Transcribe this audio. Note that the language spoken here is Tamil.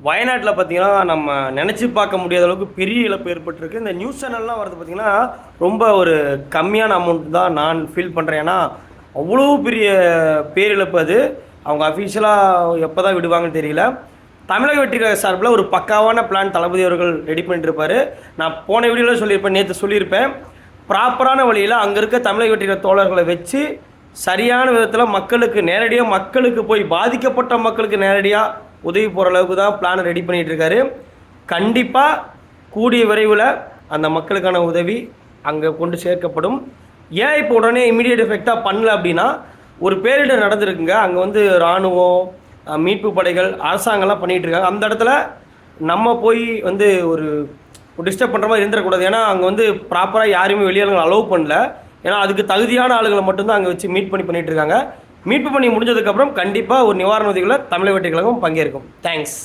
வயநாட்டில் பார்த்தீங்கன்னா நம்ம நினச்சி பார்க்க முடியாத அளவுக்கு பெரிய இழப்பு ஏற்பட்டிருக்கு. இந்த நியூஸ் சேனல்லாம் வரது பார்த்திங்கன்னா ரொம்ப ஒரு கம்மியான அமௌண்ட் தான் நான் ஃபீல் பண்ணுறேன். ஏன்னா அவ்வளோ பெரிய பேரிழப்பு அது. அவங்க அஃபிஷியலாக எப்போ தான் விடுவாங்கன்னு தெரியல. தமிழக வெற்றிக்கழக சார்பில் ஒரு பக்காவான பிளான் தளபதி அவர்கள் ரெடி பண்ணிட்டுருப்பார். நான் போன வீடியோவில் சொல்லியிருப்பேன், நேற்று சொல்லியிருப்பேன். ப்ராப்பரான வழியில் அங்கே இருக்க தமிழக வெற்றிக்கழக தோழர்களை வச்சு சரியான விதத்தில் மக்களுக்கு நேரடியாக மக்களுக்கு போய் பாதிக்கப்பட்ட மக்களுக்கு நேரடியாக உதவி போகிற அளவுக்கு தான் பிளானை ரெடி பண்ணிகிட்டு இருக்காரு. கண்டிப்பாக கூடிய விரைவில் அந்த மக்களுக்கான உதவி அங்கே கொண்டு சேர்க்கப்படும். ஏன் இப்போ உடனே இமீடியட் எஃபெக்டாக பண்ணல அப்படின்னா, ஒரு பேரிடர் நடந்திருக்குங்க. அங்கே இராணுவம், மீட்பு படைகள், அரசாங்கம்லாம் பண்ணிகிட்டு இருக்காங்க. அந்த இடத்துல நம்ம போய் ஒரு டிஸ்டர்ப் பண்ணுற மாதிரி இருந்துடக்கூடாது. ஏன்னா அங்கே ப்ராப்பராக யாரையுமே வெளியாளுங்களை அலோவ் பண்ணல. ஏன்னா அதுக்கு தகுதியான ஆளுகளை மட்டும்தான் அங்கே வச்சு மீட் பண்ணிட்டு இருக்காங்க. மீட்பு பண்ணி முடிஞ்சதுக்கப்புறம் கண்டிப்பாக ஒரு நிவாரண உதவிகளை தமிழக வெற்றிக் கழகம் பங்கேற்கும். தேங்க்ஸ்.